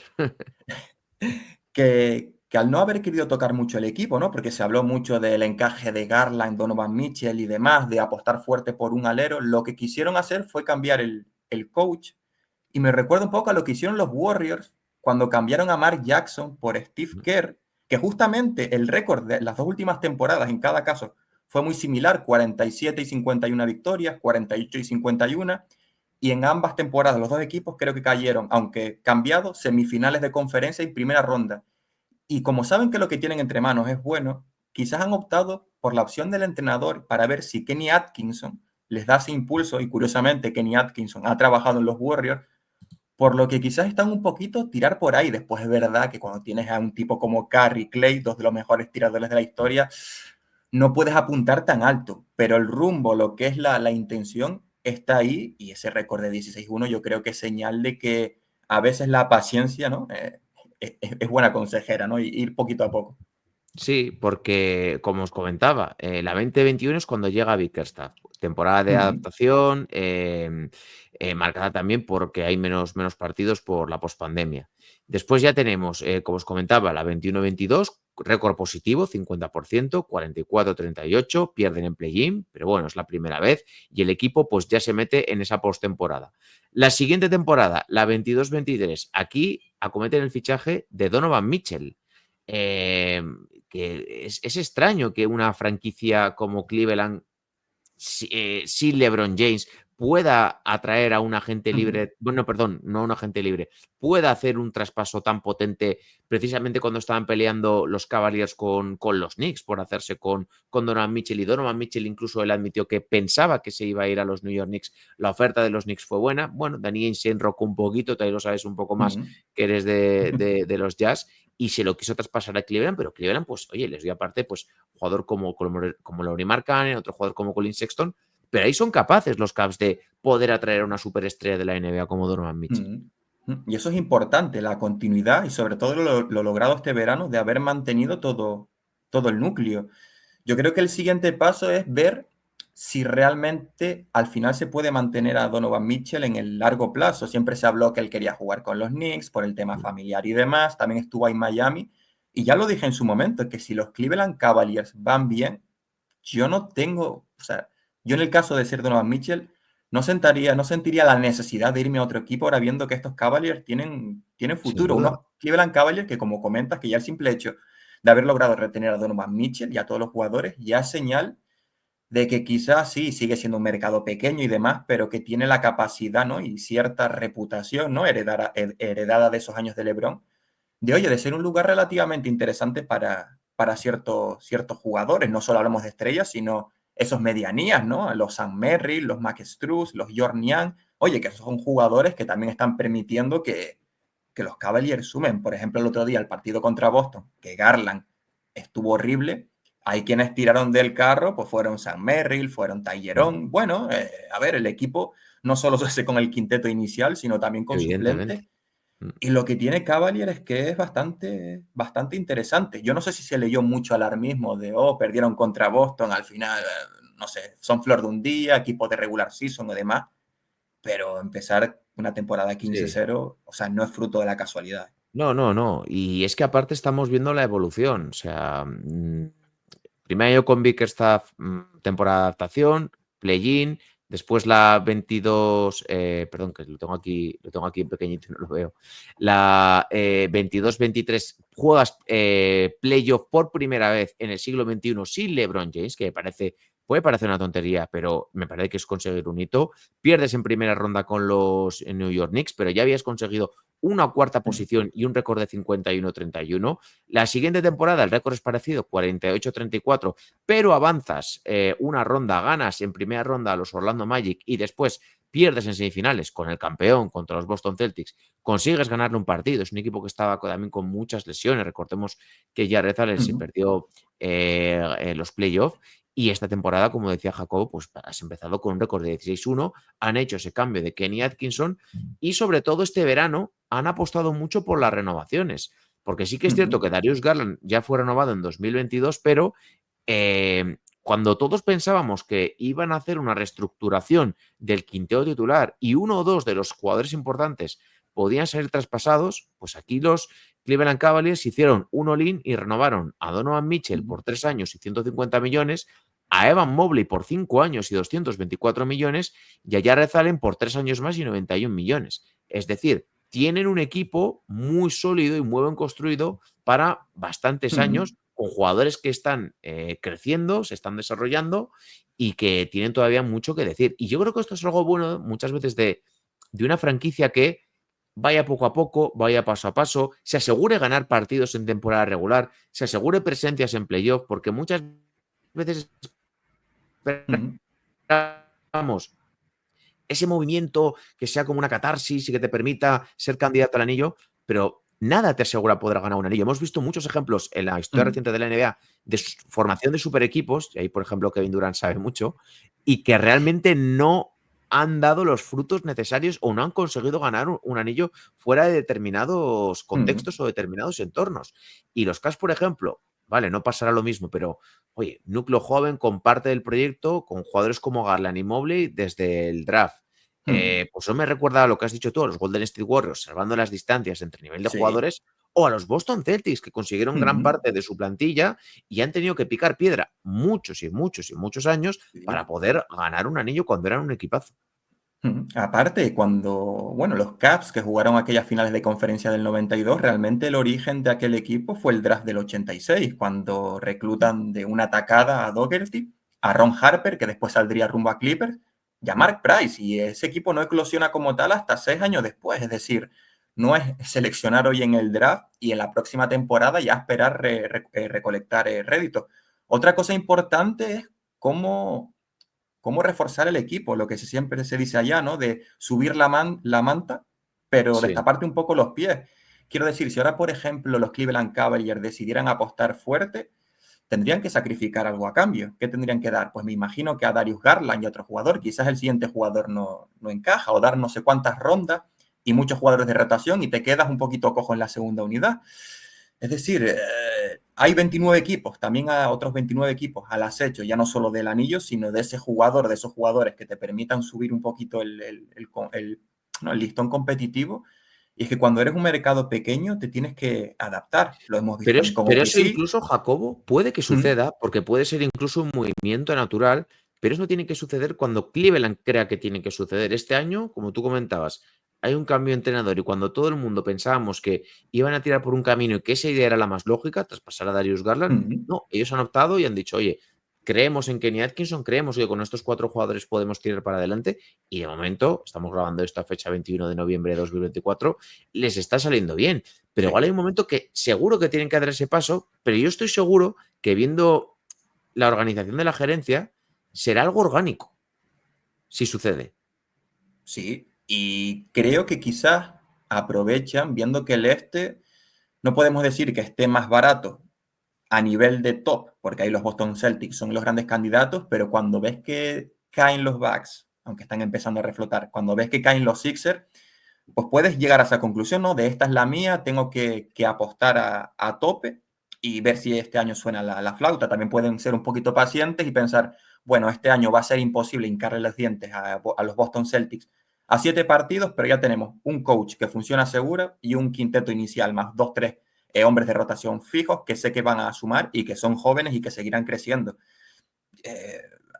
que al no haber querido tocar mucho el equipo, ¿no? Porque se habló mucho del encaje de Garland, Donovan Mitchell y demás, de apostar fuerte por un alero, lo que quisieron hacer fue cambiar el coach. Y me recuerda un poco a lo que hicieron los Warriors cuando cambiaron a Mark Jackson por Steve Kerr, que justamente el récord de las dos últimas temporadas en cada caso fue muy similar, 47 y 51 victorias, 48 y 51, y en ambas temporadas los dos equipos creo que cayeron, aunque cambiado, semifinales de conferencia y primera ronda. Y como saben que lo que tienen entre manos es bueno, quizás han optado por la opción del entrenador para ver si Kenny Atkinson les da ese impulso, y curiosamente Kenny Atkinson ha trabajado en los Warriors, por lo que quizás están un poquito tirar por ahí. Después es verdad que cuando tienes a un tipo como Curry, Clay, dos de los mejores tiradores de la historia, no puedes apuntar tan alto, pero el rumbo, lo que es la intención, está ahí, y ese récord de 16-1 yo creo que es señal de que a veces la paciencia, ¿no? Es buena consejera, ¿no? Y ir poquito a poco. Sí, porque como os comentaba, la 2021 es cuando llega Bickerstaff, temporada de Mm, adaptación, marcada también porque hay menos partidos por la pospandemia. Después ya tenemos, como os comentaba, la 21-22, récord positivo, 50%, 44-38, pierden en play-in, pero bueno, es la primera vez y el equipo pues ya se mete en esa postemporada. La siguiente temporada, la 22-23, aquí acometen el fichaje de Donovan Mitchell. Que es extraño que una franquicia como Cleveland si LeBron James pueda atraer a un agente libre, bueno, perdón, no a un agente libre, pueda hacer un traspaso tan potente precisamente cuando estaban peleando los Cavaliers con los Knicks por hacerse con Donovan Mitchell, y Donovan Mitchell incluso él admitió que pensaba que se iba a ir a los New York Knicks. La oferta de los Knicks fue buena. Bueno, Danny Ainge se enrocó un poquito, tú ahí lo sabes un poco más que eres de los Jazz, y se lo quiso traspasar a Cleveland, pero Cleveland, pues, oye, les dio aparte, pues, jugador como Lauri Markkanen, otro jugador como Colin Sexton, pero ahí son capaces los Cavs de poder atraer a una superestrella de la NBA como Donovan Mitchell. Y eso es importante, la continuidad y sobre todo lo logrado este verano de haber mantenido todo el núcleo. Yo creo que el siguiente paso es ver si realmente al final se puede mantener a Donovan Mitchell en el largo plazo. Siempre se habló que él quería jugar con los Knicks por el tema familiar y demás. También estuvo ahí en Miami. Y ya lo dije en su momento, que si los Cleveland Cavaliers van bien, yo no tengo, o sea, yo en el caso de ser Donovan Mitchell, no sentiría la necesidad de irme a otro equipo ahora viendo que estos Cavaliers tienen Sin futuro. duda. Unos Cleveland Cavaliers que, como comentas, que ya el simple hecho de haber logrado retener a Donovan Mitchell y a todos los jugadores ya es señal de que quizás sí, sigue siendo un mercado pequeño y demás, pero que tiene la capacidad, ¿no? Y cierta reputación, ¿no? Heredada de esos años de LeBron, de, oye, de ser un lugar relativamente interesante para ciertos jugadores. No solo hablamos de estrellas, sino esos medianías, ¿no? Los Sam Merrill, los Max Strus, los Jordan. Oye, que esos son jugadores que también están permitiendo que los Cavaliers sumen. Por ejemplo, el otro día, el partido contra Boston, que Garland estuvo horrible. Hay quienes tiraron del carro, pues fueron Sam Merrill, fueron Tygeron. Bueno, a ver, el equipo no solo se hace con el quinteto inicial, sino también con suplentes. Evidentemente. Y lo que tiene Cavalier es que es bastante interesante. Yo no sé si se leyó mucho alarmismo de, oh, perdieron contra Boston, al final, no sé, son flor de un día, equipo de regular season o demás, pero empezar una temporada Sí. 15-0, o sea, no es fruto de la casualidad. No, no, no. Y es que aparte estamos viendo la evolución. O sea, primero año con Bickerstaff, temporada de adaptación, play-in, después la 22, perdón, que lo tengo aquí en pequeñito y no lo veo. La 22-23 juegas playoff por primera vez en el siglo XXI sin LeBron James, que puede parecer una tontería, pero me parece que es conseguir un hito. Pierdes en primera ronda con los New York Knicks, pero ya habías conseguido una cuarta posición y un récord de 51-31. La siguiente temporada el récord es parecido, 48-34, pero avanzas una ronda, ganas en primera ronda a los Orlando Magic y después pierdes en semifinales con el campeón contra los Boston Celtics, consigues ganarle un partido. Es un equipo que estaba también con muchas lesiones. Recordemos que Jared Allen se perdió los playoffs. Y esta temporada, como decía Jacobo, pues has empezado con un récord de 16-1, han hecho ese cambio de Kenny Atkinson y sobre todo este verano han apostado mucho por las renovaciones. Porque sí que es cierto que Darius Garland ya fue renovado en 2022, pero cuando todos pensábamos que iban a hacer una reestructuración del quinteo titular y uno o dos de los jugadores importantes podían ser traspasados, pues aquí los Cleveland Cavaliers hicieron un all-in y renovaron a Donovan Mitchell por 3 años y 150 millones, a Evan Mobley por 5 años y 224 millones y a Jared Allen por 3 años más y 91 millones. Es decir, tienen un equipo muy sólido y muy bien construido para bastantes años, con jugadores que están creciendo, se están desarrollando y que tienen todavía mucho que decir. Y yo creo que esto es algo bueno muchas veces de una franquicia que vaya poco a poco, vaya paso a paso, se asegure ganar partidos en temporada regular, se asegure presencias en playoff, porque muchas veces esperamos ese movimiento que sea como una catarsis y que te permita ser candidato al anillo, pero nada te asegura poder ganar un anillo. Hemos visto muchos ejemplos en la historia reciente de la NBA de formación de super equipos, y ahí, por ejemplo, Kevin Durant sabe mucho, y que realmente no han dado los frutos necesarios o no han conseguido ganar un anillo fuera de determinados contextos o determinados entornos. Y los Cavs, por ejemplo, vale, no pasará lo mismo, pero oye, núcleo joven comparte del proyecto con jugadores como Garland y Mobley desde el draft. Pues eso me recuerda a lo que has dicho tú, los Golden State Warriors, salvando las distancias entre nivel de Sí. jugadores, o a los Boston Celtics, que consiguieron gran parte de su plantilla y han tenido que picar piedra muchos y muchos y muchos años para Sí. poder ganar un anillo cuando eran un equipazo. Aparte, cuando, bueno, los Caps que jugaron aquellas finales de conferencia del 92, realmente el origen de aquel equipo fue el draft del 86, cuando reclutan de una tacada a Dougherty, a Ron Harper, que después saldría rumbo a Clippers, y a Mark Price, y ese equipo no eclosiona como tal hasta 6 años después, es decir, no es seleccionar hoy en el draft y en la próxima temporada ya esperar recolectar réditos. Otra cosa importante es cómo reforzar el equipo, lo que siempre se dice allá, ¿no? De subir la manta, pero Sí. destaparte un poco los pies. Quiero decir, si ahora, por ejemplo, los Cleveland Cavaliers decidieran apostar fuerte, tendrían que sacrificar algo a cambio. ¿Qué tendrían que dar? Pues me imagino que a Darius Garland y a otro jugador, quizás el siguiente jugador no encaja, o dar no sé cuántas rondas y muchos jugadores de rotación y te quedas un poquito cojo en la segunda unidad. Es decir, hay 29 equipos, también a otros 29 equipos al acecho, ya no solo del anillo, sino de ese jugador, de esos jugadores que te permitan subir un poquito ¿no? el listón competitivo. Y es que cuando eres un mercado pequeño te tienes que adaptar. Lo hemos visto también con Pero eso OKC. incluso, Jacobo, puede que suceda, porque puede ser incluso un movimiento natural, pero eso tiene que suceder cuando Cleveland crea que tiene que suceder. Este año, como tú comentabas, hay un cambio de entrenador y cuando todo el mundo pensábamos que iban a tirar por un camino y que esa idea era la más lógica, tras pasar a Darius Garland, no, ellos han optado y han dicho, oye, creemos en Kenny Atkinson, creemos que con estos 4 jugadores podemos tirar para adelante y de momento, estamos grabando esta fecha 21 de noviembre de 2024, les está saliendo bien. Pero igual Sí. hay un momento que seguro que tienen que dar ese paso, pero yo estoy seguro que viendo la organización de la gerencia será algo orgánico, si sucede. Sí, y creo que quizás aprovechan, viendo que el este, no podemos decir que esté más barato a nivel de top, porque ahí los Boston Celtics son los grandes candidatos, pero cuando ves que caen los Bucks, aunque están empezando a reflotar, cuando ves que caen los Sixers, pues puedes llegar a esa conclusión, ¿no? De esta es la mía, tengo que apostar a tope y ver si este año suena la flauta. También pueden ser un poquito pacientes y pensar, bueno, este año va a ser imposible hincarle los dientes a los Boston Celtics a 7 partidos, pero ya tenemos un coach que funciona seguro y un quinteto inicial más 2, 3 hombres de rotación fijos que sé que van a sumar y que son jóvenes y que seguirán creciendo.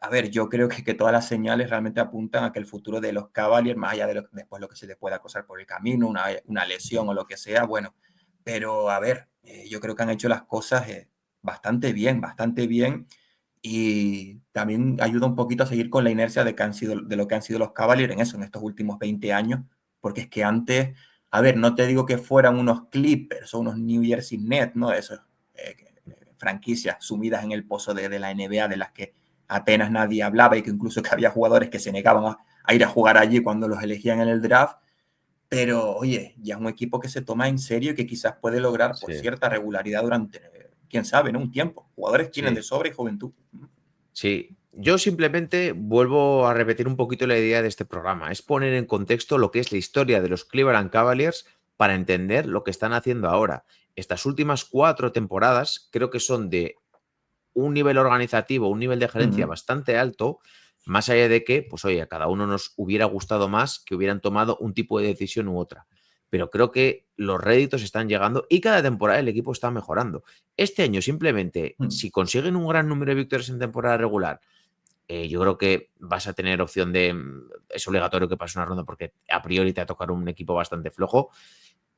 A ver, yo creo que todas las señales realmente apuntan a que el futuro de los Cavaliers, más allá de después lo que se les pueda acosar por el camino, una lesión o lo que sea, bueno, pero a ver, yo creo que han hecho las cosas bastante bien, y también ayuda un poquito a seguir con la inercia de lo que han sido los Cavaliers en estos últimos 20 años, porque es que antes, a ver, no te digo que fueran unos Clippers o unos New Jersey Nets, ¿no? Esos franquicias sumidas en el pozo de la NBA, de las que apenas nadie hablaba y que incluso que había jugadores que se negaban a ir a jugar allí cuando los elegían en el draft. Pero, oye, ya es un equipo que se toma en serio y que quizás puede lograr pues, Sí, cierta regularidad durante, quién sabe, ¿no? Un tiempo. Jugadores tienen de sí, sobra y juventud. sí. Yo simplemente vuelvo a repetir un poquito la idea de este programa. Es poner en contexto lo que es la historia de los Cleveland Cavaliers para entender lo que están haciendo ahora. Estas últimas 4 temporadas creo que son de un nivel organizativo, un nivel de gerencia bastante alto, más allá de que, pues oye, a cada uno nos hubiera gustado más que hubieran tomado un tipo de decisión u otra. Pero creo que los réditos están llegando y cada temporada el equipo está mejorando. Este año simplemente, si consiguen un gran número de victorias en temporada regular, yo creo que vas a tener opción de, es obligatorio que pases una ronda porque a priori te va a tocar un equipo bastante flojo,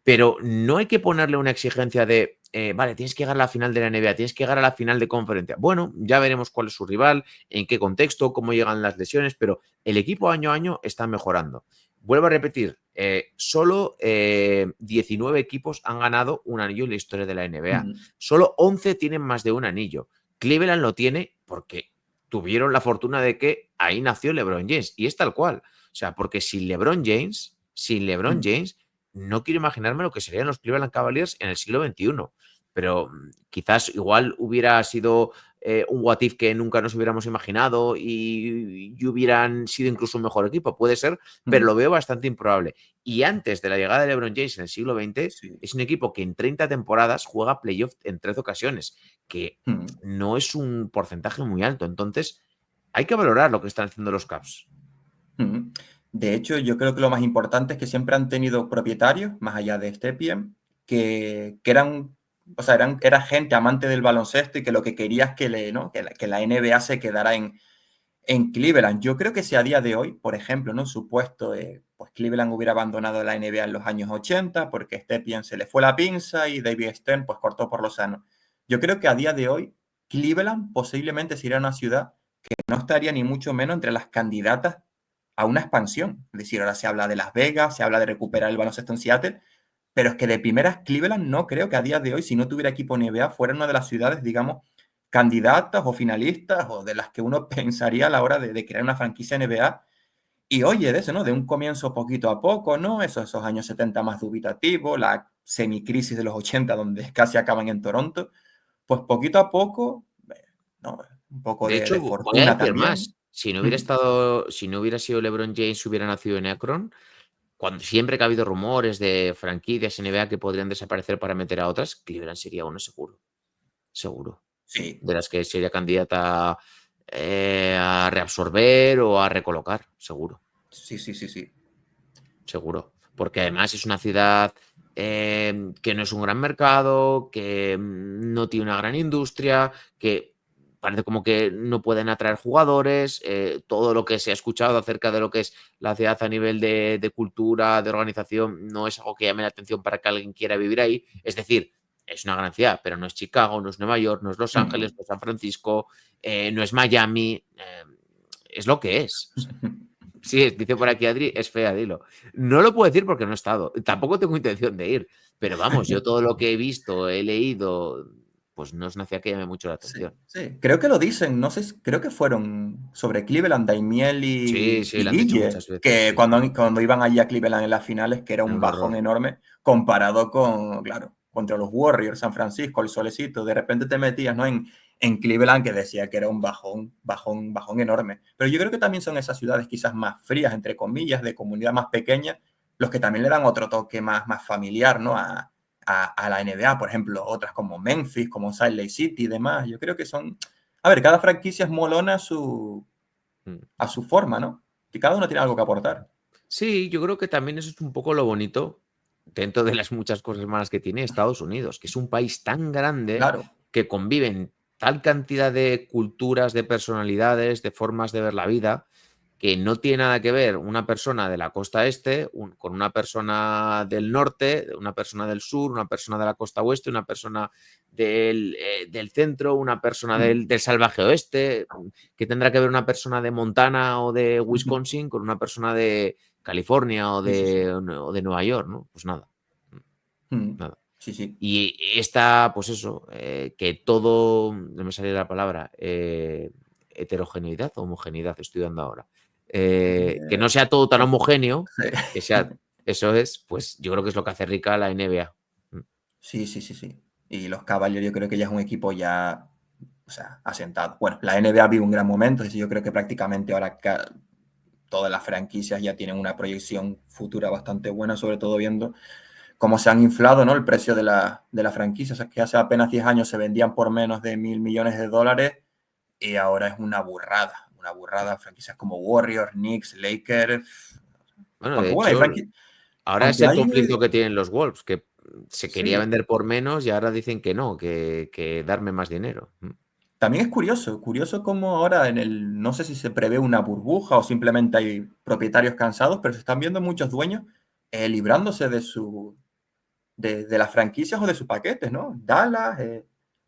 pero no hay que ponerle una exigencia de, vale, tienes que llegar a la final de la NBA, tienes que llegar a la final de conferencia. Bueno, ya veremos cuál es su rival, en qué contexto, cómo llegan las lesiones, pero el equipo año a año está mejorando. Vuelvo a repetir, solo 19 equipos han ganado un anillo en la historia de la NBA. Solo 11 tienen más de un anillo. Cleveland lo tiene porque tuvieron la fortuna de que ahí nació LeBron James. Y es tal cual. O sea, porque sin LeBron James, no quiero imaginarme lo que serían los Cleveland Cavaliers en el siglo XXI. Pero quizás igual hubiera sido un what if que nunca nos hubiéramos imaginado y hubieran sido incluso un mejor equipo. Puede ser, pero lo veo bastante improbable. Y antes de la llegada de LeBron James en el siglo XX, Sí. es un equipo que en 30 temporadas juega playoff en 13 ocasiones, que no es un porcentaje muy alto. Entonces, hay que valorar lo que están haciendo los Cavs. De hecho, yo creo que lo más importante es que siempre han tenido propietarios, más allá de Stepien, que eran, o sea, era gente amante del baloncesto y que lo que quería es ¿no? que la NBA se quedara en Cleveland. Yo creo que si a día de hoy, por ejemplo, ¿no? Supuesto, pues Cleveland hubiera abandonado la NBA en los años 80 porque Stepien se le fue la pinza y David Stern pues cortó por lo sano. Yo creo que a día de hoy Cleveland posiblemente sería una ciudad que no estaría ni mucho menos entre las candidatas a una expansión. Es decir, ahora se habla de Las Vegas, se habla de recuperar el baloncesto en Seattle, pero es que de primeras Cleveland no creo que a día de hoy, si no tuviera equipo NBA, fuera una de las ciudades, digamos, candidatas o finalistas o de las que uno pensaría a la hora de crear una franquicia NBA. Y oye, de eso, ¿no? De un comienzo poquito a poco, ¿no? Esos años 70 más dubitativos, la semicrisis de los 80 donde casi acaban en Toronto, pues poquito a poco, ¿no? Un poco De de hecho, voy a fortuna decir también. más. Si no hubiera sido LeBron James, hubiera nacido en Akron, siempre que ha habido rumores de franquicias NBA que podrían desaparecer para meter a otras, Cleveland sería uno seguro. Seguro. Sí, De las que sería candidata a reabsorber o a recolocar, seguro. sí, sí, sí, sí. Seguro. Porque además es una ciudad que no es un gran mercado, que no tiene una gran industria, que parece como que no pueden atraer jugadores. Todo lo que se ha escuchado acerca de lo que es la ciudad a nivel de cultura, de organización, no es algo que llame la atención para que alguien quiera vivir ahí. Es decir, es una gran ciudad, pero no es Chicago, no es Nueva York, no es Los Ángeles, no es San Francisco, no es Miami. Es lo que es. O sea, sí, dice por aquí Adri, es fea, dilo. No lo puedo decir porque no he estado. Tampoco tengo intención de ir. Pero vamos, yo todo lo que he visto, he leído, pues no es una ciudad que llame mucho la Sí, atención. sí. Creo que lo dicen, no sé, creo que fueron sobre Cleveland, Daimiel Sí, sí, y lo han dicho Guille, muchas veces, que sí. cuando iban allí a Cleveland en las finales, que era Era un un bajón horror. enorme comparado con, claro, contra los Warriors, San Francisco, el solecito. De repente te metías, ¿no? En Cleveland, que decía que era un bajón enorme. Pero yo creo que también son esas ciudades quizás más frías, entre comillas, de comunidad más pequeña, los que también le dan otro toque más familiar, ¿no? A la NBA, por ejemplo, otras como Memphis, como Salt Lake City y demás. Yo creo que son, a ver, cada franquicia es molona Mm. a su forma, ¿no? Y cada uno tiene algo que aportar. Sí, yo creo que también eso es un poco lo bonito, dentro de las muchas cosas malas que tiene Estados Unidos, que es un país tan grande Claro. que conviven tal cantidad de culturas, de personalidades, de formas de ver la vida, que no tiene nada que ver una persona de la costa este con una persona del norte, una persona del sur, una persona de la costa oeste, una persona del centro, una persona Mm. del salvaje oeste, que tendrá que ver una persona de Montana o de Wisconsin con una persona de California o Sí, sí, sí. de Nueva York, ¿no? Pues nada, Mm. nada. Sí, sí. Y esta, pues eso, que todo, no me sale la palabra, heterogeneidad o homogeneidad, estoy dando ahora. Que no sea todo tan homogéneo, que sea, eso es, pues yo creo que es lo que hace rica la NBA. Mm. Sí, sí, sí, sí. Y los Cavaliers yo creo que ya es un equipo ya, o sea, asentado. Bueno, la NBA vive un gran momento, y yo creo que prácticamente ahora todas las franquicias ya tienen una proyección futura bastante buena, sobre todo viendo cómo se han inflado, ¿no? El precio de la franquicia. O sea, que hace apenas 10 años se vendían por menos de $1.000 millones y ahora es una burrada. Una burrada. Franquicias como Warriors, Knicks, Lakers. Bueno, de Aunque bueno, hay hecho, franquicias. ahora es Aunque el hay. conflicto que tienen los Wolves, que se quería Sí. vender por menos y ahora dicen que no, que darme más dinero. Mm. También es curioso cómo ahora no sé si se prevé una burbuja o simplemente hay propietarios cansados, pero se están viendo muchos dueños librándose de las franquicias o de sus paquetes, ¿no? Dallas,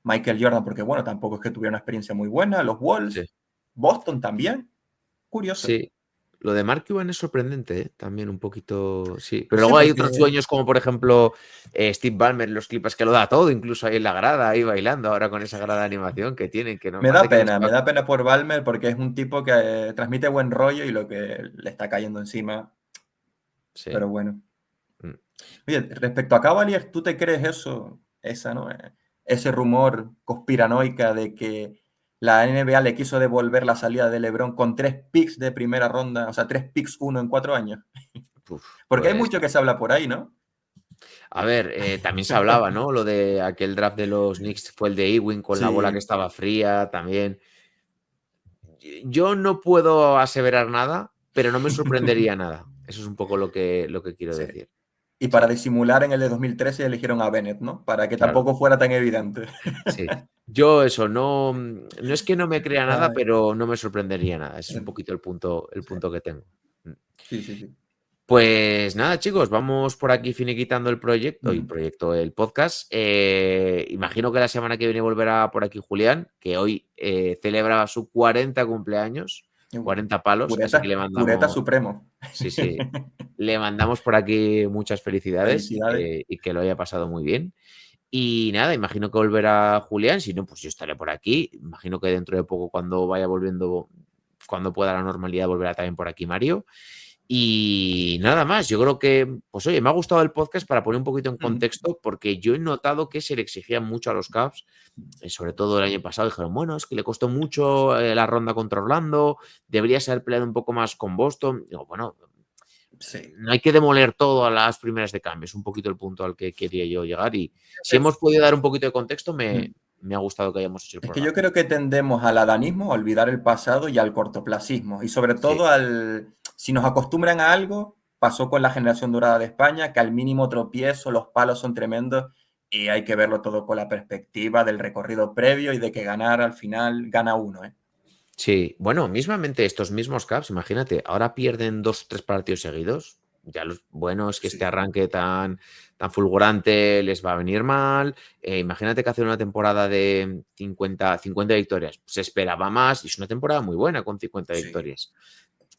Michael Jordan, porque bueno, tampoco es que tuviera una experiencia muy buena, los Sí. Wolves, Boston también, curioso. Sí, lo de Mark Cuban es sorprendente, también un poquito, sí. Pero Sí, luego hay porque otros dueños como por ejemplo Steve Ballmer en los Clippers que lo da todo, incluso ahí en la grada, ahí bailando ahora con esa grada de animación que tienen, que no parece que no me está. da pena por Balmer porque es un tipo que transmite buen rollo y lo que le está cayendo encima, Sí. pero bueno. Mm. Oye, respecto a Cavaliers, ¿tú te crees ¿no? Ese rumor conspiranoica de que la NBA le quiso devolver la salida de LeBron con 3 picks de primera ronda, o sea, 3 picks uno en 4 años? Porque hay Pues mucho que se habla por ahí, ¿no? a ver, también se hablaba, ¿no? Lo de aquel draft de los Knicks fue el de Ewing con la bola que Sí, estaba fría también. Yo no puedo aseverar nada, pero no me sorprendería nada. Eso es un poco lo que quiero sí. decir. Y para Sí, disimular en el de 2013 eligieron a Bennett, ¿no? Para que claro, tampoco fuera tan evidente. sí. Yo eso, no, no es que no me crea nada, Ay, pero no me sorprendería nada. Ese es un en- poquito el sí, punto que tengo. Mm. sí, sí, sí. Pues nada, chicos, vamos por aquí finiquitando el proyecto, Mm. el podcast. Imagino que la semana que viene volverá por aquí Julián, que hoy celebra su 40 cumpleaños, Uh, 40 palos, así que le Pureta mandamos, supremo. sí, sí, le mandamos por aquí muchas felicidades Felicidades. y que lo haya pasado muy bien. Y nada, imagino que volverá Julián, si no, pues yo estaré por aquí. Imagino que dentro de poco, cuando vaya volviendo, cuando pueda la normalidad, volverá también por aquí Mario. Y nada más, yo creo que, pues oye, me ha gustado el podcast para poner un poquito en Mm. contexto, porque yo he notado que se le exigía mucho a los Caps, sobre todo el año pasado, dijeron, bueno, es que le costó mucho la ronda contra Orlando, deberías haber peleado un poco más con Boston. Digo, bueno, Sí. no hay que demoler todo a las primeras de cambio, es un poquito el punto al que quería yo llegar. Y si hemos podido dar un poquito de contexto, Mm. me ha gustado que hayamos hecho el Es que yo programa. creo que tendemos al adanismo, a olvidar el pasado y al cortoplacismo. Y sobre Sí, todo si nos acostumbran a algo, pasó con la generación dorada de España, que al mínimo tropiezo los palos son tremendos y hay que verlo todo con la perspectiva del recorrido previo y de que ganar al final gana uno, ¿eh? sí. Bueno, mismamente estos mismos Caps, imagínate, ahora pierden 2 o 3 partidos seguidos. Ya bueno, es que este Sí, arranque tan fulgurante les va a venir mal. Imagínate que hace una temporada de 50 victorias. Se esperaba más y es una temporada muy buena con 50 sí, victorias.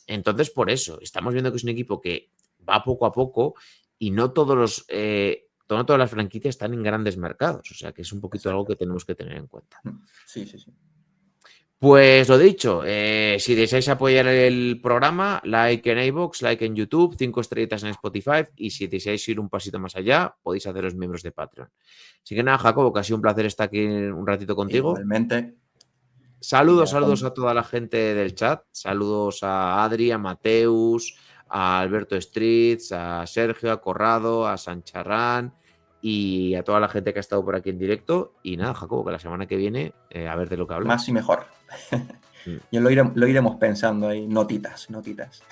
Entonces, por eso, estamos viendo que es un equipo que va poco a poco y no no todas las franquicias están en grandes mercados. O sea, que es un poquito algo exacto. que tenemos que tener en cuenta. Sí, sí, sí. Pues lo dicho, si deseáis apoyar el programa, like en iVoox, like en YouTube, 5 estrellitas en Spotify y si deseáis ir un pasito más allá, podéis haceros miembros de Patreon. Así que nada, Jacobo, que ha sido un placer estar aquí un ratito contigo. Igualmente, y Saludos, ya saludos a toda la gente del chat. Saludos a Adri, a Mateus, a Alberto Streets, a Sergio, a Corrado, a Sancharrán y a toda la gente que ha estado por aquí en directo. Y nada, Jacobo, que la semana que viene, a ver de lo que más y hablamos. mejor. Mm. Y lo iremos pensando ahí, notitas, notitas.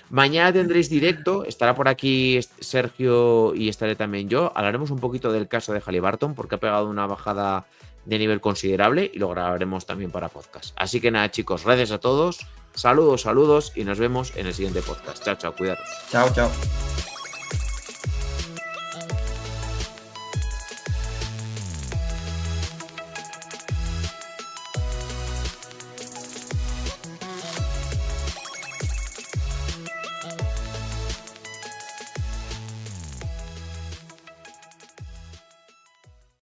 Mañana tendréis directo, estará por aquí Sergio y estaré también yo. Hablaremos un poquito del caso de Halliburton porque ha pegado una bajada de nivel considerable y lo grabaremos también para podcast. Así que nada, chicos, gracias a todos. Saludos, saludos y nos vemos en el siguiente podcast. Chao, chao, cuidaros. Chao, chao.